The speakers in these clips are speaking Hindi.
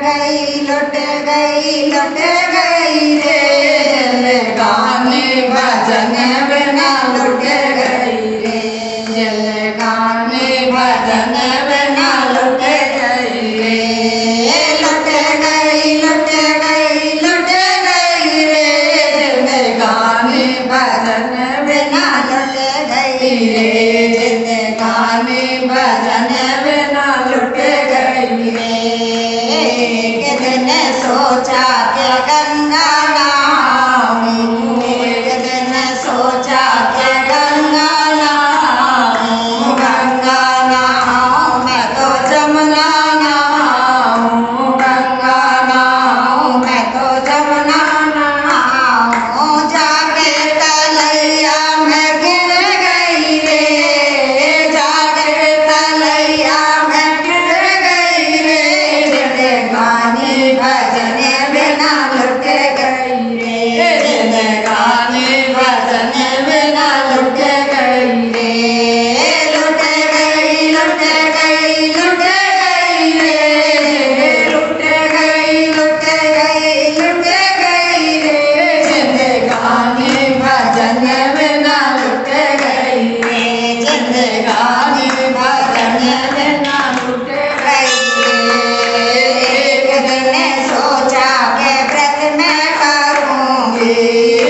लुट गई रे गाने भजन बिना लुट गई रे गाने भजन बिना लुट गई रे लुट गई रे गाने भजन बिना लुट गई रे गाने भजन बिना लुट गई रे कितने सोचा के गंगा नहाऊं कितने सोचा के गंगा नहाऊं मैं तो जमुना नहाऊं गंगा नहाऊं मैं तो जमुना नहाऊं जाके तलैया में गिर गई रे जाके तलैया में गिर गई रे गाने भजन बिना लुट गई रे गाने भजन बिना लुट गई रे लुट गई रे लुट गई रे गाने भजन बिना लुट गई रे गाने भजन बिना लुट गई रे एक दिन सोचा के व्रत मैं करूंगी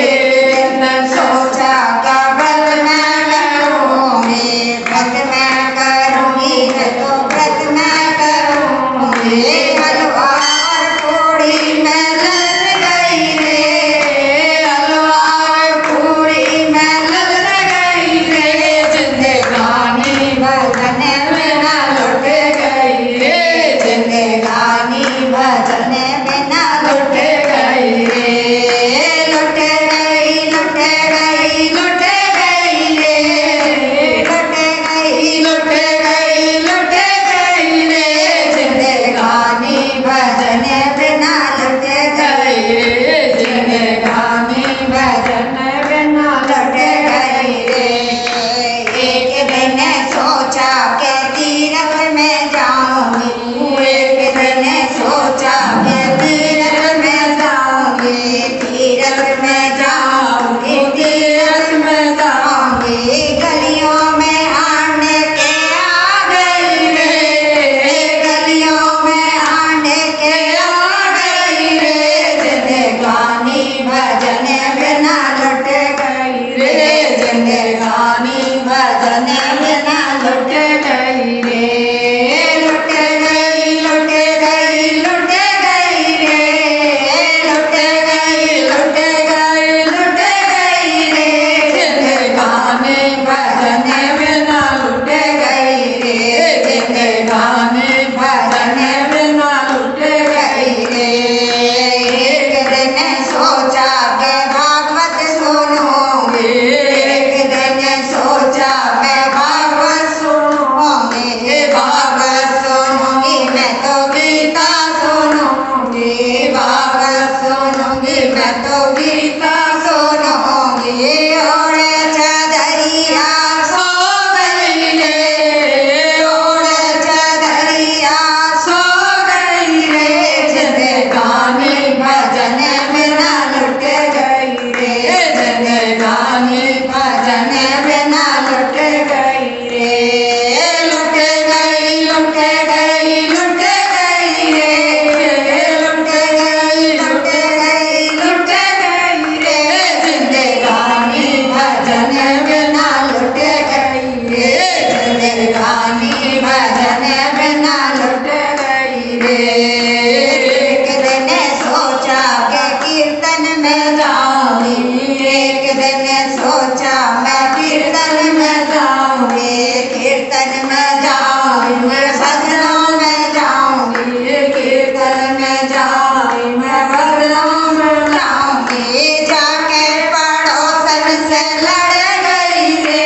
एक दिन सोचा का व्रत मैं करूंगी व्रत मैं करूंगी तो व्रत मैं करूंगी हलवा और पूड़ी में लग गई रे हलवा और पूड़ी में लग गई रे जिंदगानी भजन बिना लुट गई रे जिंदगानी भजन बिना लुट गई रे लुट गई रे लुट गई रे जिंदगानी भजन बिना लुट गई रे जिंदगानी भजन बिना लुट गई रे एक दिन सोचा के तीरथ में जाऊंगी एक दिन सोचा के तीरथ में जाऊंगी तीरथ में जाऊंगी गलियों में आने के आ गई रे गलियों में आने के आ गई रे जिंदगानी भजन बिना लुट गई रे जिंदगानी भजन बिना लुट गई रे लुट गई रे लुट गई रे जिंदगानी भजन बिना लुट गई रे जिंदगानी भजन बिना लुट गई रे एक दिन सोचा के भागवत सुनूंगी एक दिन सोचा मैं भागवत सुनूंगी मैं तो गीता सुनूंगी भागवत सुनूंगी मैं तो गीता सुनूंगी ओढ़े चदरिया सो गई रे ओढ़े चदरिया सो गई रे जिंदगानी भजन बिना लुट गई रे जिंदगानी भजन बिना लुट गई रे लुट गई रे लुट गई रे जिंदगानी भजन बिना लुट गई रे जिंदगानी भजन बिना लुट गई रे एक दिन सोचा के कीर्तन में जाऊंगी एक दिन सोचा मैं कीर्तन में जाऊंगी कीर्तन में जाऊंगी मैं भजनों में जाऊंगी कीर्तन में जाऊंगी मैं भजनों में जाऊंगी जाके पड़ोसन से लड़ गई रे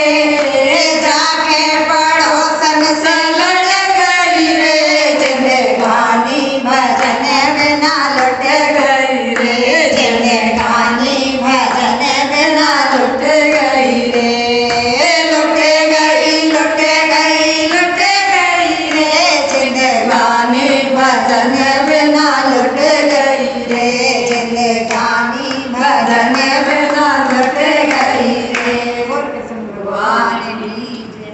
जाके पड़ोसन से लड़ गई रे जिंदगानी भजन बिना लुट गई रे जिंदगानी भजन बिना लुट गई रे लुट गई रे जिंदगानी भजन